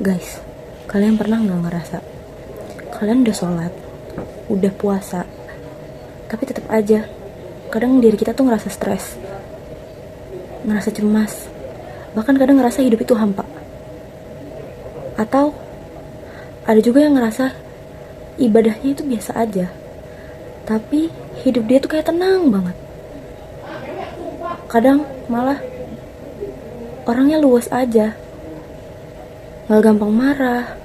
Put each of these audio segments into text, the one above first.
Guys, kalian pernah nggak ngerasa kalian udah sholat, udah puasa, tapi tetap aja kadang diri kita tuh ngerasa stres, ngerasa cemas, bahkan kadang ngerasa hidup itu hampa. Atau ada juga yang ngerasa ibadahnya itu biasa aja, tapi hidup dia tuh kayak tenang banget. Kadang malah orangnya luwes aja, nggak gampang marah,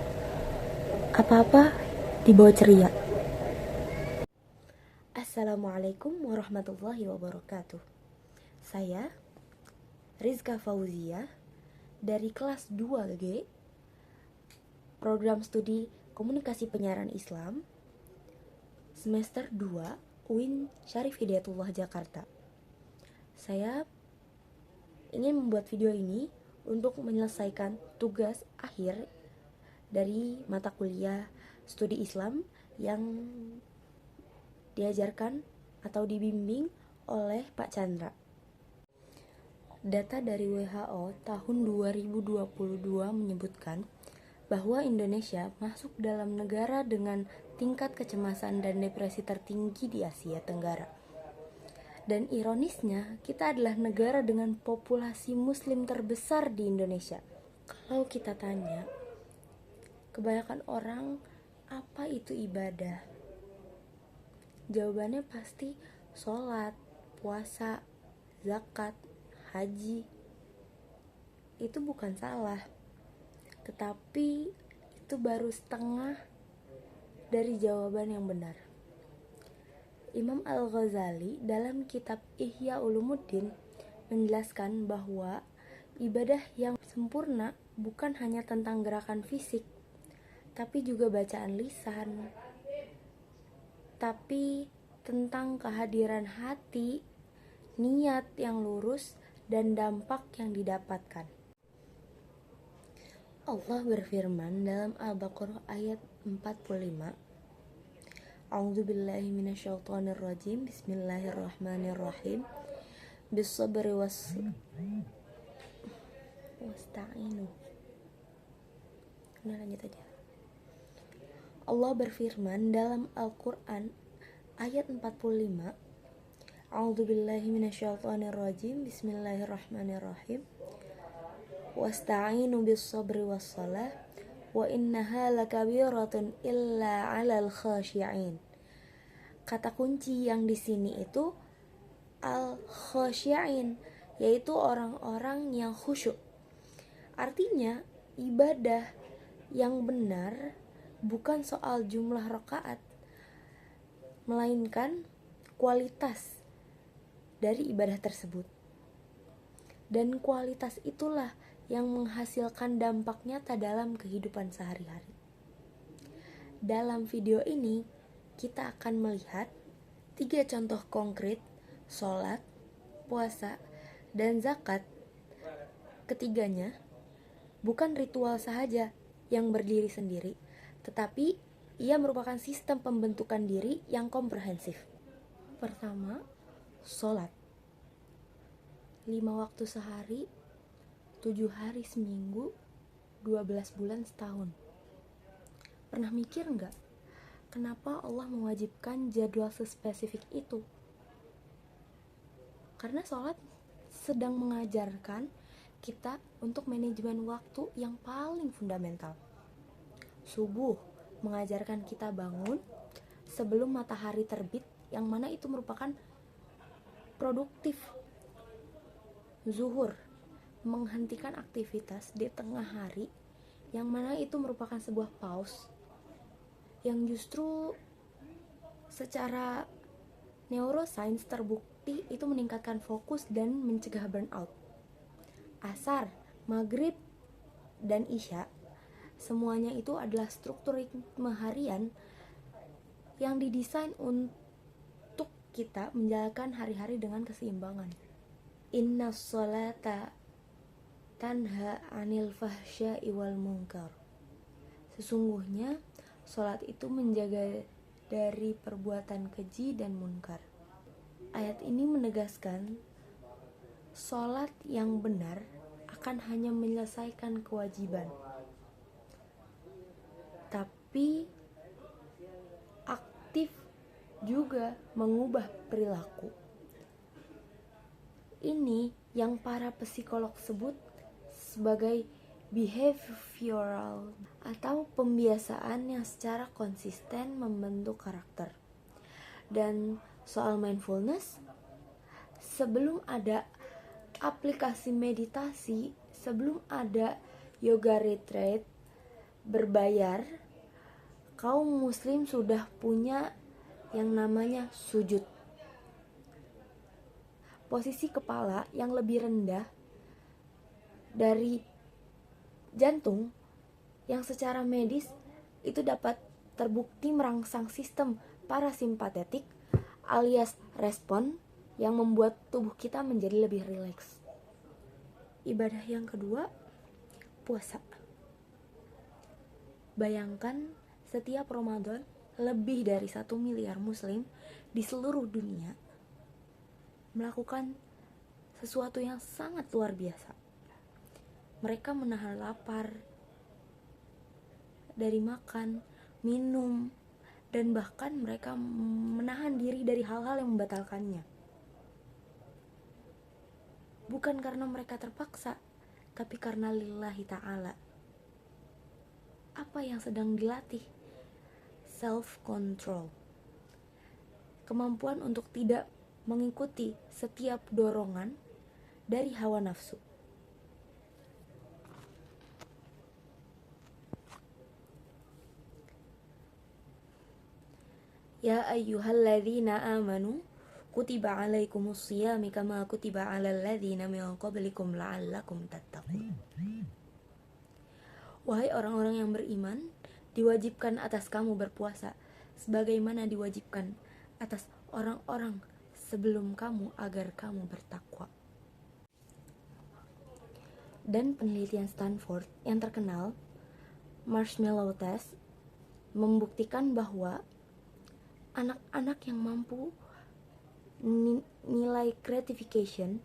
apa-apa dibawa ceria. Assalamualaikum warahmatullahi wabarakatuh. Saya Rizka Fauzia dari kelas 2G Program Studi Komunikasi Penyiaran Islam semester 2 UIN Syarif Hidayatullah Jakarta. Saya ingin membuat video ini untuk menyelesaikan tugas akhir dari mata kuliah studi Islam yang diajarkan atau dibimbing oleh Pak Chandra. Data dari WHO tahun 2022 menyebutkan bahwa Indonesia masuk dalam negara dengan tingkat kecemasan dan depresi tertinggi di Asia Tenggara. Dan ironisnya, kita adalah negara dengan populasi muslim terbesar di Indonesia. Kalau kita tanya, kebanyakan orang, apa itu ibadah? Jawabannya pasti sholat, puasa, zakat, haji. Itu bukan salah, tetapi itu baru setengah dari jawaban yang benar. Imam Al-Ghazali dalam kitab Ihya Ulumuddin menjelaskan bahwa ibadah yang sempurna bukan hanya tentang gerakan fisik, tapi juga bacaan lisan, tapi tentang kehadiran hati, niat yang lurus, dan dampak yang didapatkan. Allah berfirman dalam Al-Baqarah ayat 45, A'udzubillahi minasyaitonirrajim. Bismillahirrahmanirrahim. Bis-sabri wasta'inu. Nah, lanjut aja. Allah berfirman dalam Al-Qur'an ayat 45, A'udzubillahi minasyaitonirrajim. Bismillahirrahmanirrahim. Wasta'inu bis-sabri was-salah wa innaha lakabiratun illa 'alal khashi'in. Kata kunci yang di sini itu al-khashi'in, yaitu orang-orang yang khusyuk. Artinya, ibadah yang benar bukan soal jumlah rakaat, melainkan kualitas dari ibadah tersebut. Dan kualitas itulah yang menghasilkan dampak nyata dalam kehidupan sehari-hari. Dalam video ini, kita akan melihat 3 contoh konkret sholat, puasa, dan zakat. Ketiganya bukan ritual sahaja yang berdiri sendiri, tetapi ia merupakan sistem pembentukan diri yang komprehensif. Pertama, sholat. 5 waktu sehari, 7 hari seminggu, 12 bulan setahun. Pernah mikir nggak, kenapa Allah mewajibkan jadwal sespesifik itu? Karena sholat sedang mengajarkan kita untuk manajemen waktu yang paling fundamental. Subuh mengajarkan kita bangun sebelum matahari terbit, yang mana itu merupakan produktif. Zuhur menghentikan aktivitas di tengah hari, yang mana itu merupakan sebuah pause yang justru secara neuroscience terbukti itu meningkatkan fokus dan mencegah burnout. Asar, maghrib, dan isya, semuanya itu adalah struktur ritme harian yang didesain untuk kita menjalankan hari-hari dengan keseimbangan. Inna sholata tanha anil fahsya'i wal munkar. Sesungguhnya sholat itu menjaga dari perbuatan keji dan munkar. Ayat ini menegaskan sholat yang benar akan hanya menyelesaikan kewajiban, tapi aktif juga mengubah perilaku. Ini yang para psikolog sebut sebagai behavioral atau pembiasaan yang secara konsisten membentuk karakter. Dan soal mindfulness, sebelum ada aplikasi meditasi, sebelum ada yoga retreat berbayar, kaum muslim sudah punya yang namanya sujud. Posisi kepala yang lebih rendah dari jantung yang secara medis itu dapat terbukti merangsang sistem parasimpatetik alias respon yang membuat tubuh kita menjadi lebih rileks. Ibadah yang kedua, puasa. Bayangkan setiap Ramadan lebih dari 1 miliar muslim di seluruh dunia melakukan sesuatu yang sangat luar biasa. Mereka menahan lapar dari makan, minum, dan bahkan mereka menahan diri dari hal-hal yang membatalkannya. Bukan karena mereka terpaksa, tapi karena lillahi ta'ala. Apa yang sedang dilatih? Self-control. Kemampuan untuk tidak mengikuti setiap dorongan dari hawa nafsu. Ya ayyuhalladzina amanu kutiba alaikumus shiyam kama kutiba alal ladzina min qablikum la'allakum tattaqun. Wahai orang-orang yang beriman, diwajibkan atas kamu berpuasa sebagaimana diwajibkan atas orang-orang sebelum kamu agar kamu bertakwa. Dan penelitian Stanford yang terkenal, Marshmallow Test, membuktikan bahwa anak-anak yang mampu nilai gratification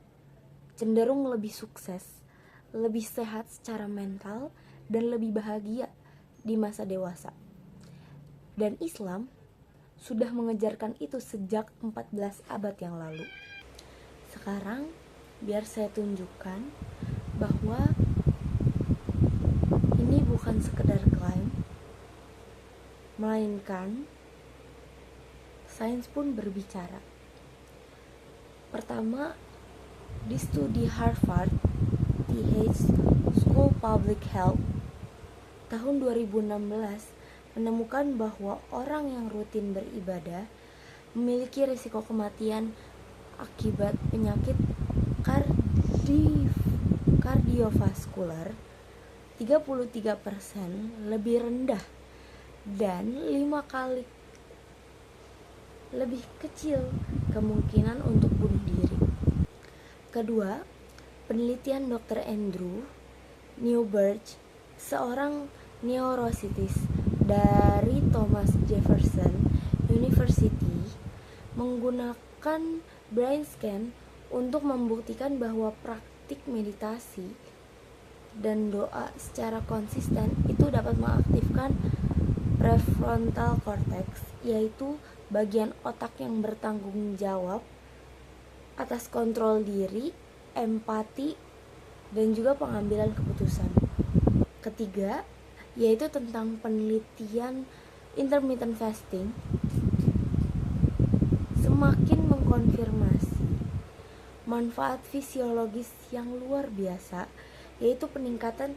cenderung lebih sukses, lebih sehat secara mental, dan lebih bahagia di masa dewasa. Dan Islam sudah mengejarkan itu sejak 14 abad yang lalu. Sekarang biar saya tunjukkan bahwa ini bukan sekedar klaim, melainkan sains pun berbicara. Pertama, di studi Harvard Th School Public Health tahun 2016 menemukan bahwa orang yang rutin beribadah memiliki risiko kematian akibat penyakit kardiovaskular 33% lebih rendah dan 5 kali lebih kecil kemungkinan untuk bunuh diri. Kedua, penelitian Dr. Andrew Newbridge, seorang neuroscientist dari Thomas Jefferson University, menggunakan brain scan untuk membuktikan bahwa praktik meditasi dan doa secara konsisten itu dapat mengaktifkan prefrontal cortex, yaitu bagian otak yang bertanggung jawab atas kontrol diri, empati, dan juga pengambilan keputusan. Ketiga, yaitu tentang penelitian intermittent fasting, semakin mengkonfirmasi manfaat fisiologis yang luar biasa, yaitu peningkatan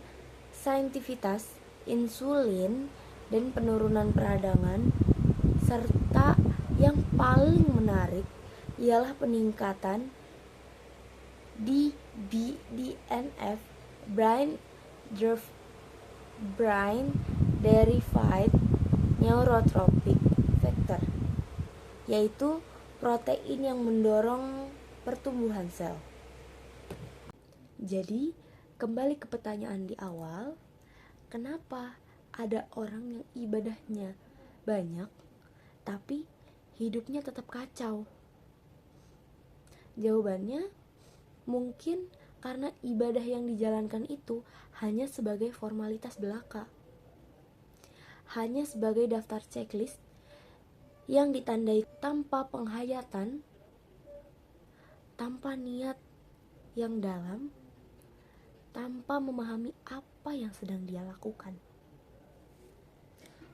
sensitivitas insulin dan penurunan peradangan, serta yang paling menarik ialah peningkatan BDNF, brain derived neurotrophic factor, yaitu protein yang mendorong pertumbuhan sel. Jadi, kembali ke pertanyaan di awal, kenapa ada orang yang ibadahnya banyak tapi hidupnya tetap kacau? Jawabannya mungkin karena ibadah yang dijalankan itu hanya sebagai formalitas belaka. hanya sebagai daftar checklist yang ditandai tanpa penghayatan, tanpa niat yang dalam, tanpa memahami apa yang sedang dia lakukan.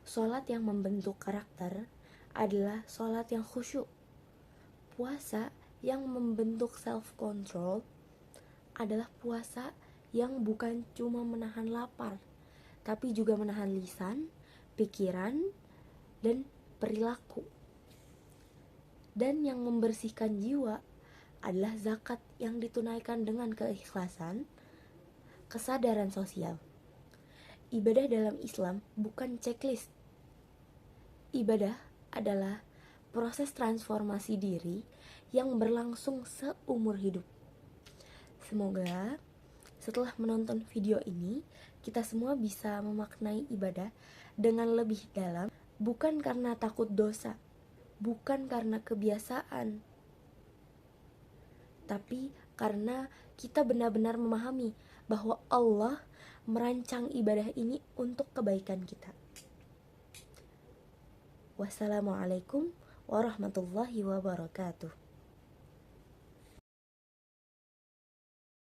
Sholat yang membentuk karakter adalah sholat yang khusyuk. Puasa yang membentuk self-control adalah puasa yang bukan cuma menahan lapar, tapi juga menahan lisan, pikiran, dan perilaku. Dan yang membersihkan jiwa adalah zakat yang ditunaikan dengan keikhlasan, kesadaran sosial. Ibadah dalam Islam bukan checklist. Ibadah adalah proses transformasi diri yang berlangsung seumur hidup. Semoga setelah menonton video ini, kita semua bisa memaknai ibadah dengan lebih dalam, bukan karena takut dosa, bukan karena kebiasaan, tapi karena kita benar-benar memahami bahwa Allah merancang ibadah ini untuk kebaikan kita. Wassalamualaikum warahmatullahi wabarakatuh.